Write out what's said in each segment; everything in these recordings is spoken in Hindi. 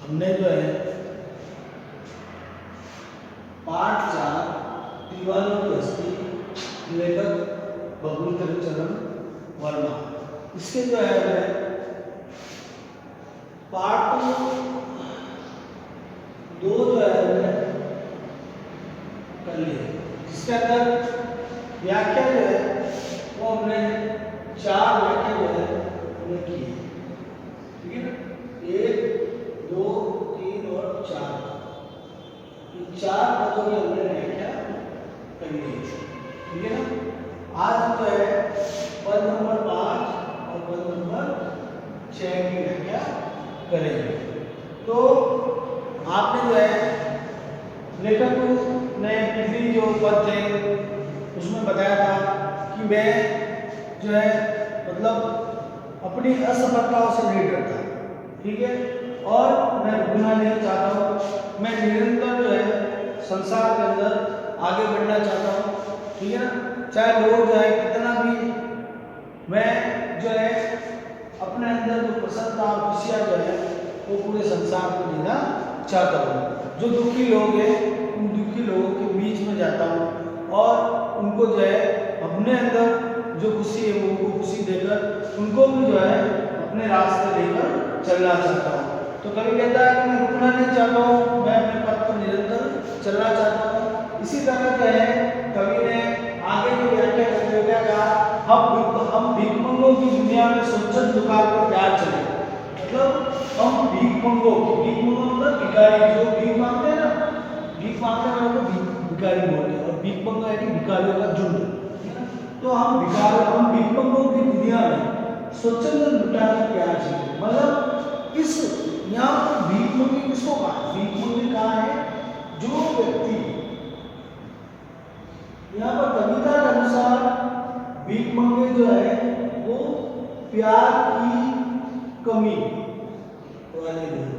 हमने जो है पाठ 4 दीवारों की हस्ती लेखक बबूल चरण वर्मा, इसके जो है पार्ट 2 जो है हमने कर लिए, जिसके अंदर व्याख्या जो है वो हमने 4 व्याख्या जो है हमने की है, ठीक है ना। 1 2 3 और 4, ये 4 पदों की हमने व्याख्या करनी है, ठीक है ना। आज हम जो है पद नंबर 5 और पद नंबर 6 की व्याख्या करेंगे। तो आपने जो है लेखक ने पिछली जो पद थे उसमें बताया था कि मैं जो है मतलब अपनी असफलताओं से नहीं डरता, ठीक है, और मैं रुकना नहीं चाहता हूँ, मैं निरंतर जो है संसार के अंदर आगे बढ़ना चाहता हूँ, ठीक है ना। चाहे लोग जो है कितना भी, मैं जो है अपने अंदर जो प्रसन्नता और खुशियाँ जो है वो पूरे संसार को देना चाहता हूँ। जो दुखी लोग हैं उन दुखी लोगों के बीच में जाता हूँ और उनको जो है अपने अंदर जो खुशी है वो उनको खुशी देकर उनको भी जो है अपने रास्ते लेकर चलना चाहता हूँ। तो कवि कहता है कि मैं रुकना नहीं चाहता हूँ, मैं अपने पथ पर निरंतर चलना चाहता हूँ। इसी तरह जो है कवि ने आगे जो व्याख्या करते हुए क्या कहा, हम भिखमंगों की दुनिया में सोचत दुकान पर प्यार चले, मतलब हम भिखमंगों मतलब भिखारी, जो भीख मांगते हैं ना, भीख मांगने वालों को भिखारी बोलते हैं, और भिखमंगा यानी भिखारियों का झुंड, ठीक है। तो हम भिखमंगों की दुनिया में स्वच्छंद लुटा के प्यार चले, मतलब इस यहाँ पर भिखमंगी किसको कहा, भिखमंगी कहा है जो व्यक्ति, यहाँ पर कविता के अनुसार भिखमंगे जो है वो प्यार की कमी वाले लोग,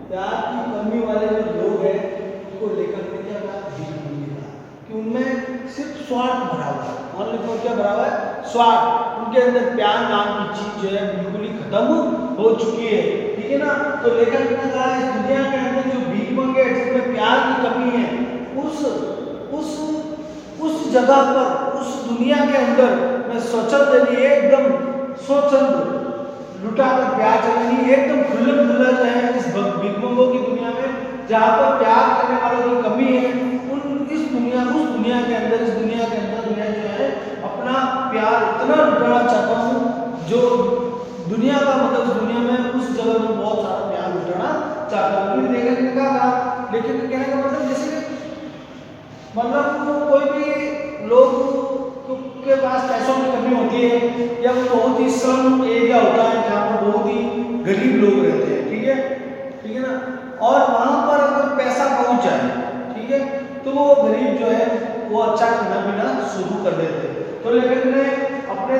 प्यार की कमी वाले जो लोग हैं उनको लेकर के क्या कहा, भिखमंगे कहा, कि उनमें सिर्फ स्वार्थ भरा हुआ है, और लिखो क्या भरा हुआ है, स्वार्थ, उनके अंदर प्यार नाम की चीज जो है बिल्कुल ही खत्म हो चुकी है, ठीक है ना। तो लेखक ने कहा इस दुनिया के अंदर जो भिखमंगे जिसमें प्यार की कमी है, उस जगह पर, उस दुनिया के अंदर मैं स्वच्छंद यानी एकदम स्वच्छंद लुटा कर प्यार चलेगी, एकदम खुले खुला जो है इस भिखमंगों की दुनिया में जहाँ पर प्यार करने वालों की कमी है, उस दुनिया के अंदर मैं जो है अपना प्यार इतना लुटाना चाहता हूँ, जो दुनिया का मतलब दुनिया में उस जगह में बहुत सारा प्यार लुटाना चाहता हूँ। लेखक ने कहा, लेखक के कहने का मतलब जैसे मतलब कोई भी लोग के पास पैसों की कमी होती है, या वो बहुत ही श्रम एरिया होता है जहाँ पर बहुत ही गरीब लोग रहते हैं, ठीक है ना, और वहाँ पर अगर पैसा पहुँच जाए, ठीक है, तो वो गरीब जो है वो अच्छा खाना पीना शुरू कर देते हैं। तो लेखक ने अपने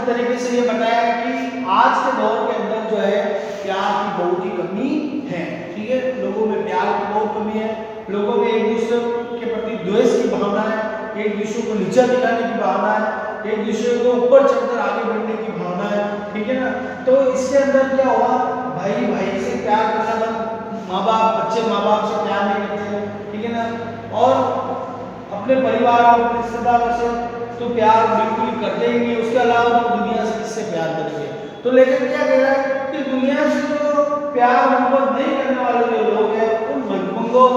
तरीके से ये बताया कि आज के दौर के अंदर जो है प्यार की बहुत ही कमी है, ठीक है, लोगों में प्यार की बहुत कमी है, लोगों में एक दूसरे के प्रति द्वेष की भावना है, एक दूसरे को नीचा दिखाने की भावना है, एक दूसरे को ऊपर चढ़कर आगे बढ़ने की भावना है, ठीक है ना। तो इसके अंदर क्या हुआ, भाई भाई से प्यार करना बंद, बच्चे माँ बाप से प्यार नहीं करते, ठीक है ना, और अपने परिवार और अपने रिश्तेदारों से तो प्यार बिल्कुल ही करते ही नहीं, उसके अलावा तो दुनिया से किससे प्यार करेंगे। तो लेकिन क्या कह रहा है कि दुनिया से जो प्यार मोहब्बत नहीं करने वाले जो लोग हैं उन भिखमंगों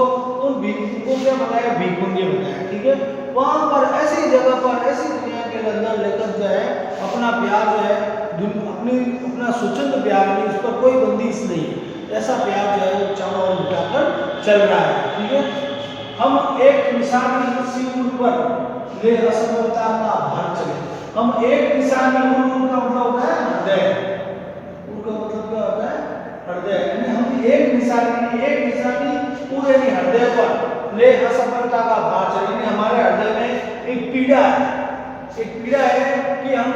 क्या बताया, भिखमंगे बताया, ठीक है। वहां पर ऐसी जगह पर, ऐसी दुनिया के अंदर लेकर जो है अपना प्यार जो है अपना स्वच्छंद प्यार नहीं, उस पर कोई बंदिश नहीं, ऐसा प्यार जो है वो चाव और लुटाकर चल रहा है, ठीक है। हम एक निशानी सिर पर ले असफलता का भार चले, हम एक निशानी, उनका मतलब होता है हृदय, उनका मतलब क्या होता है हृदय, यानी हम एक निशानी पूरे हृदय पर ले असफलता का भार चले, यानी हमारे हृदय में एक पीड़ा है कि हम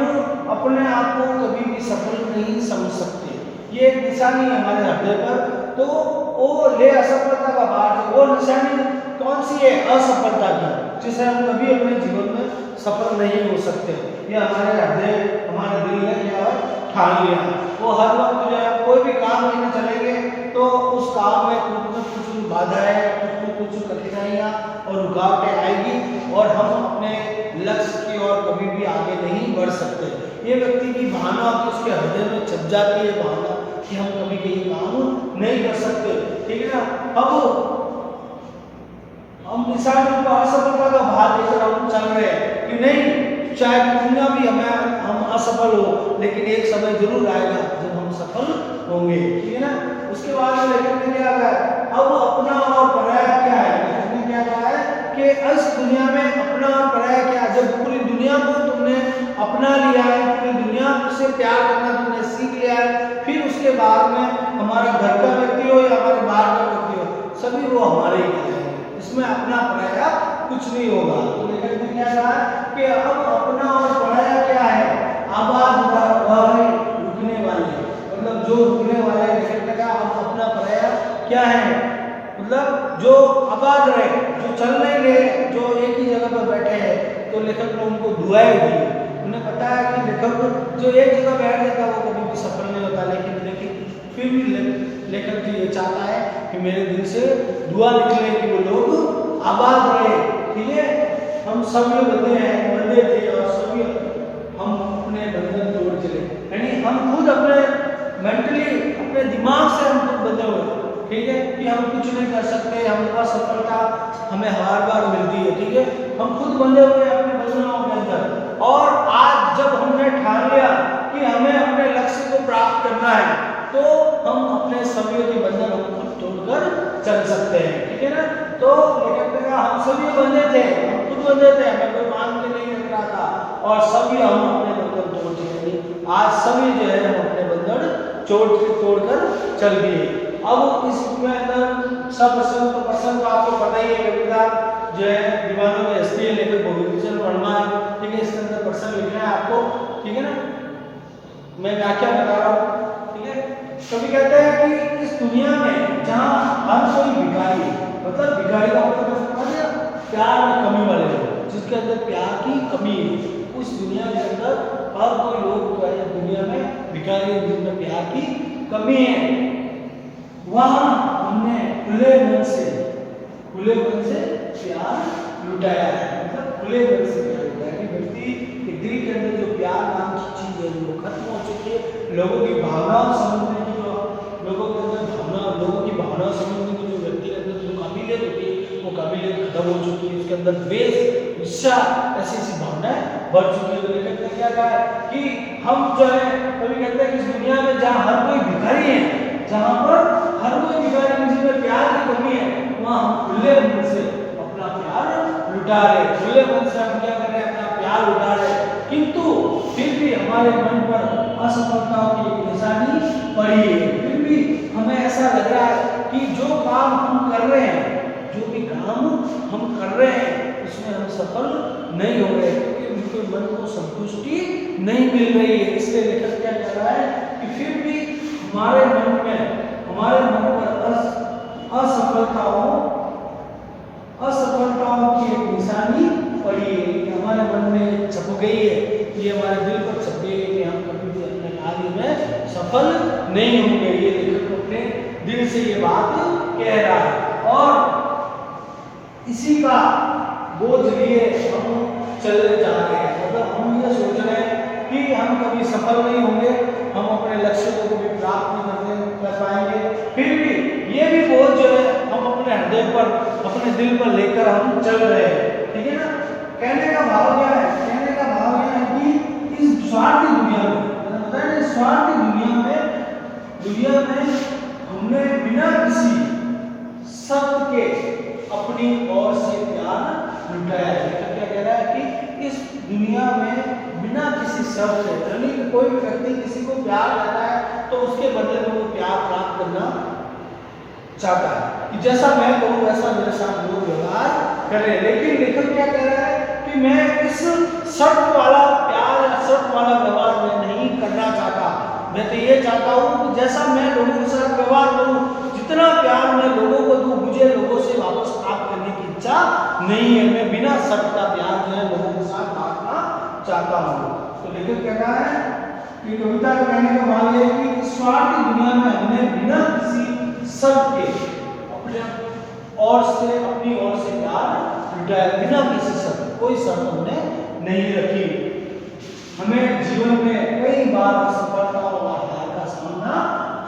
अपने आप को कभी भी सफल नहीं समझ सकते, ये एक निशानी है हमारे हृदय पर। तो वो ले असफलता का भार, वो निशानी कौन सी है, असफलता की, जिसे हम कभी अपने जीवन में सफल नहीं हो सकते, ये हमारे हृदय, हमारे दिल में क्या है ठान लिया, वो हर वक्त जो है कोई भी काम लेने चलेंगे तो उस काम में कुछ न कुछ बाधाएं, कुछ कठिनाइयाँ और रुकावटें आएगी और हम अपने लक्ष्य की ओर कभी भी आगे नहीं बढ़ सकते। ये व्यक्ति की भावना कि उसके हृदय में छप जाती है भावना कि हम कभी कहीं काम नहीं कर सकते, ठीक है ना। अब हम निशान को असफलता का भार लेकर हम चल रहे हैं कि नहीं, चाहे दुनिया भी हम असफल हो लेकिन एक समय जरूर आएगा जब हम सफल होंगे, ठीक है ना। उसके बाद में लेखक ने क्या कहा, अब अपना और पराया क्या है, लेखक ने क्या कहा है कि इस दुनिया में अपना और पराया क्या, जब पूरी दुनिया को तुमने अपना लिया है, पूरी दुनिया से प्यार करना तुमने सीख लिया है, फिर उसके बाद में हमारा घर का व्यक्ति हो या हमारे बाहर का व्यक्ति हो, सभी वो हमारे ही हैं, इसमें अपना पराया कुछ नहीं होगा। तो लेखक ने क्या कहा कि अब अपना और पराया क्या है, आबाद रुकने वाले, मतलब जो रुकने वाले, लेखक ने कहा अब अपना पराया क्या है, मतलब जो आबाद रहे, जो चल नहीं रहे, जो एक ही जगह पर बैठे हैं, तो लेखक ने उनको दुआएं दी। उन्हें पता है कि लेखक जो एक जगह बैठ जाता वो कभी भी सफल नहीं होता, लेकिन फिर भी लेखक जी ये चाहता है कि मेरे दिल से दुआ निकले कि वो लोग आबाद रहे, ठीक है। हम सभी बंदे थे और सभी हम अपने बंधन तोड़ चले, यानी हम खुद अपने मेंटली अपने दिमाग से हम खुद बंधे हुए, ठीक है, कि हम कुछ नहीं कर सकते, हम असफलता हमें हर बार मिलती है, ठीक है, हम खुद बंधे हुए अपने बंधनों के अंदर। और आज जब हमने ठान लिया कि हमें अपने लक्ष्य को प्राप्त करना है तो हम अपने सभी के बंधन हम खुद तोड़कर चल सकते हैं, ठीक है ना। तो लेखक ने कहा हम सभी बंधे थे, हम खुद बंधे थे, हमें कोई मान के नहीं रख रहा था और सभी हम अपने बंधन तोड़ चुके, आज सभी जो है हम अपने बंधन तोड़कर चल दिए। अब इस में अंदर सब प्रसंग तो आपको पता ही है, कविता जो है दीवानों में हस्ती है, लेखक भूमिभूषण वर्मा है, ठीक है, इसके अंदर प्रसंग लिखना है आपको, ठीक है ना, मैं व्याख्या बता रहा हूँ, ठीक है। कभी कहते हैं कि इस दुनिया में जहाँ हर कोई भिखारी, मतलब भिखारी का मतलब समझ गया, प्यार में कमी वाले लोग, जिसके अंदर प्यार की कमी है, उस दुनिया के अंदर हर कोई लोग जो है दुनिया में भिखारी है जिनमें प्यार की कमी है, वहां हमने खुले मन से प्यार लुटाया है, मतलब खुले मन से प्यार लुटाया कि व्यक्ति के दिल के अंदर जो प्यार नाम की चीज है वो खत्म हो चुकी है, लोगों की भावनाओं समझने की जो लोगों के अंदर लोगों की भावनाओं समझने की जो व्यक्ति के अंदर जो काबिलियत होती है वो काबिलियत खत्म हो चुकी है, उसके अंदर द्वेष, ईर्ष्या, ऐसी भावनाएं बढ़ चुकी है। तो लेखक ने क्या कहा है कि हम जो है कभी कहते हैं कि इस दुनिया में जहाँ हर कोई भिखारी है, जहाँ पर हर कोई भिखारी जिसमें प्यार की कमी है, वहाँ हम खुले मन से अपना प्यार लुटा रहे, खुले मन से हम क्या कर रहे हैं, अपना प्यार लुटा रहे, किंतु फिर भी हमारे मन पर असफलताओं की एक निशानी पड़ी है, फिर भी हमें ऐसा लग रहा है कि जो काम हम कर रहे हैं, जो भी काम हम कर रहे हैं उसमें हम सफल नहीं हो रहे, क्योंकि उनके मन को संतुष्टि नहीं मिल रही है। इसलिए लेखक क्या कह रहा है कि फिर भी हमारे मन पर असफलताओं की एक निशानी पड़ी है, कि हमारे मन में छप गई है, ये हमारे दिल पर छप गई है कि हम कभी भी अपने कार्य में सफल नहीं होंगे। ये लेखक अपने दिल से ये बात कह रहा है और इसी का बोझ लिए हम चले जा रहे हैं, मतलब हम ये सोच रहे हैं कि हम कभी सफल नहीं होंगे, हम अपने लक्ष्य को कभी प्राप्त नहीं कर पाएंगे, फिर भी ये भी बोझ जो है हम अपने हृदय पर, अपने दिल पर लेकर हम चल रहे हैं, ठीक है ना। कहने का भाव क्या है, कहने का भाव यह है कि इस स्वार्थी दुनिया में, मैंने बताया ना, स्वार्थी दुनिया में हमने बिना किसी शर्त के अपनी ओर से प्यार लुटाया है। क्या कह रहा है कि इस दुनिया में बिना किसी शर्त से, यानी कोई भी व्यक्ति किसी को प्यार करता है तो उसके बदले में वो प्यार प्राप्त करना चाहता है कि जैसा मैं करूं वैसा मेरे साथ लोग व्यवहार करें, लेकिन लेखक क्या कह रहा है कि मैं इस शर्त वाला प्यार या शर्त वाला व्यवहार मैं नहीं करना चाहता, मैं तो ये चाहता हूँ कि जैसा मैं लोगों के साथ व्यवहार करूँ, जितना प्यार मैं लोगों को दूँ, मुझे लोगों से वापस प्राप्त करने की इच्छा नहीं है, मैं बिना शर्त का प्यार जो है लोगों के साथ बांटना चाहता हूँ। तो लेखक कह रहा है कि कविता का कहने का भाव ये है कि स्वार्थी दुनिया में हमने बिना किसी शर्त के अपने और से अपनी ओर से प्यार लुटाया, बिना किसी शर्त, कोई शर्त हमने नहीं रखी। हमें जीवन में कई बार असफलता और हार का सामना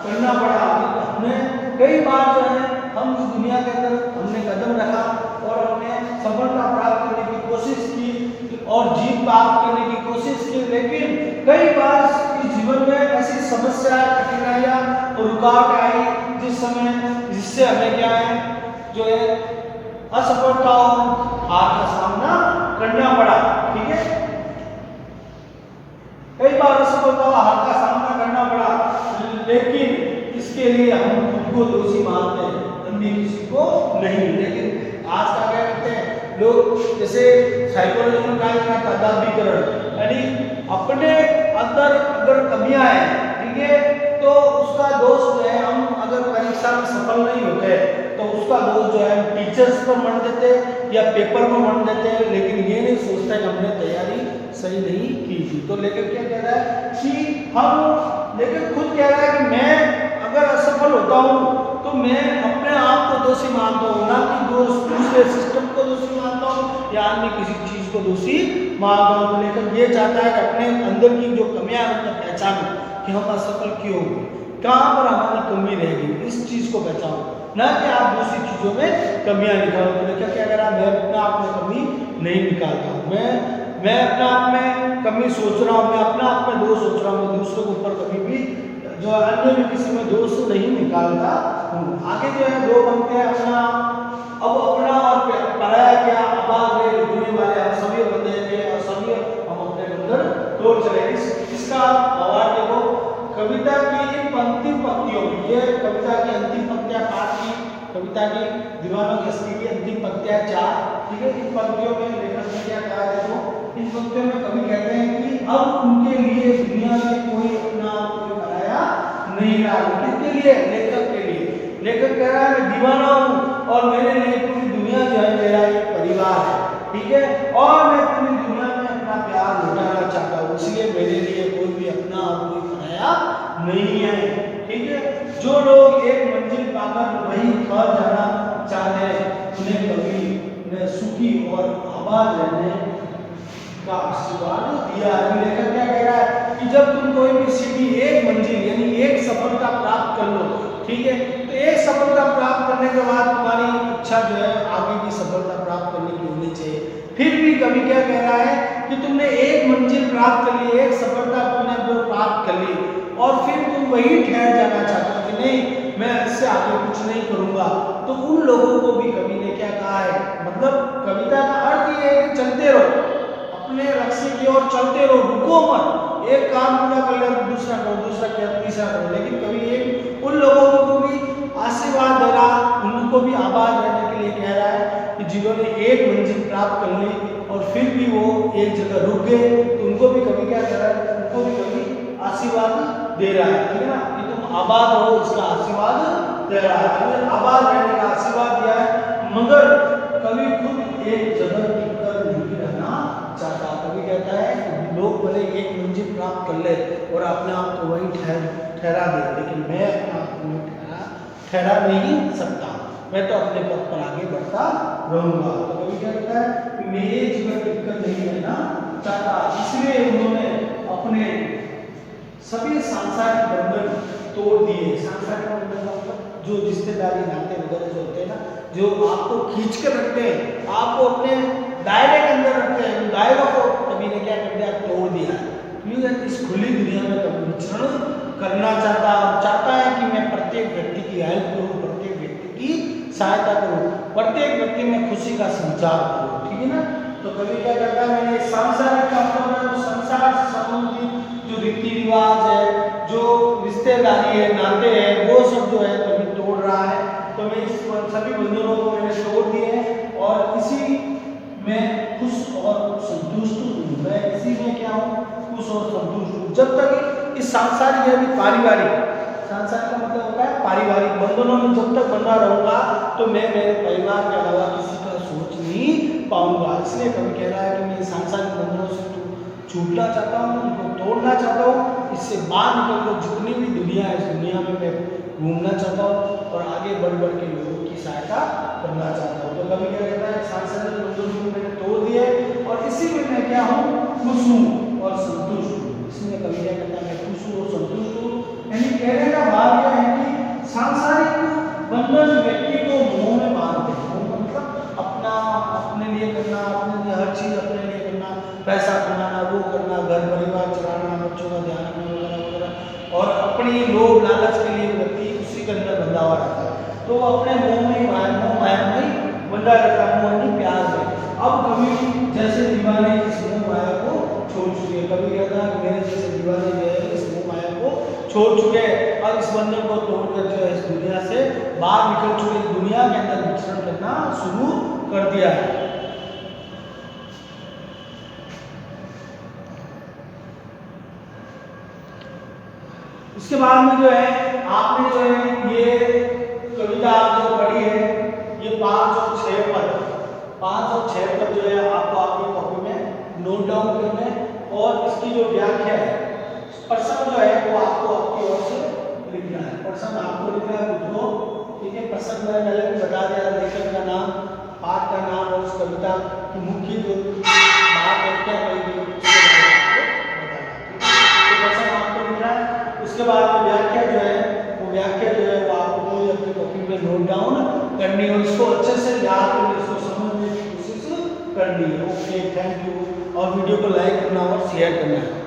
करना पड़ा। हमने कई बार जो है हम इस दुनिया के अंदर हमने कदम रखा और हमने सफलता प्राप्त करने की कोशिश की और जीत प्राप्त करने की कोशिश की, लेकिन कई बार इस जीवन में ऐसी समस्या, कठिनाइयां और रुकावट आई जिससे हमें क्या है जो है असफलता और हार का सामना करना पड़ा। ठीक है, कई बार असफलता और हार का सामना करना पड़ा, लेकिन इसके लिए हम खुद को दोषी मानते हैं, अन्य किसी को नहीं। लेकिन आज का क्या करते हैं लोग, जैसे साइकोलॉजी में कहा जाता है तादात्म्यकरण, यानी अपने अंदर अगर कमियां हैं, ठीक है, तो उसका दोष जो है, हम अगर परीक्षा में सफल नहीं होते तो उसका दोष जो है टीचर्स पर मढ़ देते या पेपर पर मढ़ देते हैं, लेकिन ये नहीं सोचता कि हमने तैयारी सही नहीं की थी। तो लेकिन क्या कह रहा है कि हम, लेकिन खुद कह रहा है कि मैं अगर असफल होता हूँ तो मैं अपने आप को दोषी मानता हूँ, ना कि दूसरे सिस्टम को दोषी मानता हूँ या अन्य किसी चीज को दोषी मानता हूँ। लेकिन ये चाहता है कि अपने अंदर की जो कमियां हैं उनको पहचानो कि हम असफल क्यों हुए, कहाँ पर हमारी कमी रहेगी, इस चीज को पहचानो, ना कि आप दूसरी चीजों में कमियां निकालो। तो लेकिन क्या कह रहा है, मैं अपने आप में कमी नहीं निकालता हूँ, मैं अपने आप में कमी सोच रहा हूँ, मैं अपने आप में दोष सोच रहा हूँ, मैं दूसरों के ऊपर कभी भी जो अन्य में किसी में दोष नहीं निकालता हूँ। आगे जो है दो पंक्तियां, अपना अब अपना और पराया क्या, अबाद रे रुकने वाले हम सभी बंदे थे और सभी हम अपने अंदर तोड़ चले। इसका भावार्थ देखो, कविता की इन अंतिम पंक्तियों में, ये कविता की अंतिम पंक्तियां पाठ की, कविता की दीवानों की अस्सी की अंतिम पंक्तियां 4, ठीक है। इन पंक्तियों में लेखक ने क्या कहा है, देखो इन पंक्तियों में कवि कहते हैं कि अब उनके लिए दुनिया में कोई अपना कोई पराया नहीं रहा। किसके लिए? लेखक के लिए। लेखक कह रहा है मैं दीवाना हूँ और मेरे लिए पूरी दुनिया जो है मेरा एक परिवार है, ठीक है, और मैं पूरी दुनिया में अपना प्यार लुटाना चाहता हूँ, इसलिए मेरे लिए कोई भी अपना और कोई पराया नहीं है, ठीक है। जो लोग एक मंजिल पाकर वही खर जाना चाहते हैं, उन्हें कभी ने सुखी और आबाद रहने का आशीर्वाद दिया। लेखक क्या कह रहा है कि जब तुम कोई भी सीढ़ी, एक मंजिल यानी एक सफलता प्राप्त कर लो, ठीक है, तो एक सफलता प्राप्त करने के बाद तुम्हारी इच्छा जो है आगे की सफलता प्राप्त करने की होनी चाहिए। फिर भी कवि क्या कह रहा है कि तुमने एक मंजिल प्राप्त कर ली, एक सफलता तुमने प्राप्त कर ली और फिर तुम वही ठहर जाना चाहते हो कि नहीं मैं इससे आगे कुछ नहीं करूंगा, तो उन लोगों को भी कवि ने क्या कहा है, मतलब कविता का अर्थ ये है कि चलते रहो, अपने लक्ष्य की ओर चलते रहो, रुको मत, एक काम पूरा कर लिया दूसरा करो, दूसरा किया तीसरा करो। लेकिन कवि एक उन लोगों को भी आशीर्वाद दे रहा, उनको भी आबाद रहने के लिए कह रहा है कि जिन्होंने एक मंजिल प्राप्त कर ली और फिर भी वो एक जगह रुक गए, तो उनको भी कवि क्या कह रहा है, उनको भी कवि आशीर्वाद दे रहा है, ठीक है ना, कि तुम आबाद हो इसका आशीर्वाद दे रहा है, आबाद रहने का आशीर्वाद दिया है। मगर कवि खुद एक जगह टिककर नहीं रहना चाहता। कवि कहता है कि लोग भले एक मंजिल प्राप्त कर ले और अपने आप को वही ठहरा दे, लेकिन मैं अपने आप को ठहरा नहीं सकता, मैं तो अपने पथ पर आगे बढ़ता रहूंगा। तो कवि क्या कहता है कि मैं एक जगह टिककर नहीं रहना चाहता, इसलिए उन्होंने अपने सभी सांसारिक बंधन तोड़ दिए। सांसारिक बंधन मतलब जो रिश्तेदारी नाते वगैरह जो होते हैं ना, जो आपको खींच कर रखते हैं, आपको अपने दायरे के अंदर रखते हैं, उन दायरों को कभी ने क्या कर दिया, तोड़ दिया। इस खुली दुनिया में कभी विचरण करना चाहता है कि मैं प्रत्येक व्यक्ति की हेल्प करूँ, प्रत्येक व्यक्ति की सहायता करूँ, प्रत्येक व्यक्ति में खुशी का संचार करूँ, ठीक है ना। तो कभी क्या करता है, मैंने सांसारिक संसार से संबंधित जो रीति रिवाज है, जो रिश्तेदारी है, नाते हैं, वो सब जो है कभी तोड़ रहा है। तो मैं इस सभी बंधनों को मैंने तोड़ दिए हैं और इसी में खुश और संतुष्ट हूँ। मैं इसी में क्या हूँ, खुश और संतुष्ट हूँ। जब तक इस सांसारिक यानी पारिवारिक, सांसारिक का मतलब होता है पारिवारिक बंधनों में जब तक बंधा रहूंगा तो मैं मेरे परिवार के अलावा किसी का सोच नहीं पाऊंगा। इसलिए कभी कह रहा है कि मैं सांसारिक बंधनों से छूटना चाहता हूँ, उनको तोड़ना चाहता हूँ, इससे बाहर निकल कर जितनी भी दुनिया है, इस दुनिया में मैं घूमना चाहता हूँ और आगे बढ़ के लोगों की सहायता करना चाहता हूँ। तो कभी क्या कहता है, सांसारिक बंधनों को मैंने तोड़ दिए और इसी में मैं क्या हूँ, खुश हूँ और संतुष्ट हूँ। इसमें कभी क्या कहता है, मैं खुश हूँ और संतुष्ट हूँ। यानी कहने का भाव यह है कि सांसारिक बंधन व्यक्ति को मोह में बांधते हैं। मोह मतलब अपना, अपने लिए करना, अपने लिए हर चीज अपने लिए करना, पैसा कमाना, वो करना, घर परिवार चलाना, बच्चों का ध्यान रखना वगैरह वगैरह, और अपनी लोभ लालच के लिए व्यक्ति उसी के अंदर बंधा हुआ रहता है। तो वो अपने मोह में माया में बंधा रहता है, मोह नहीं प्यार में। अब कभी जैसे दीवाने इस मोह माया को छोड़ चुके हैं, कभी कहता है मेरे जैसे दीवाने जो है इस मोह माया को छोड़ चुके हैं और इस बंधन को तोड़कर जो है इस दुनिया से बाहर निकल चुके, दुनिया के अंदर विचरण करना शुरू कर दिया है। उसके बाद में जो है आपने जो है ये कविता आप जो पढ़ी है, ये 5 और 6 पद जो है आपको आपकी कॉपी में नोट डाउन करना है और इसकी जो व्याख्या है, प्रश्न जो है वो आपको आपकी ओर से लिखना है। प्रश्न आपको लिखना है खुद को, ठीक है। प्रश्न मैंने पहले भी बता दिया, लेखक का नाम, पाठ का नाम और उस कविता की मुख्य जो बात है क्या कही उसके बाद में व्याख्या जो है वो आपको अपनी कॉपी में नोट डाउन करनी है और इसको अच्छे से याद करके इसको समझने की कोशिश करनी है। Okay, thank you. और वीडियो को लाइक करना और शेयर करना है।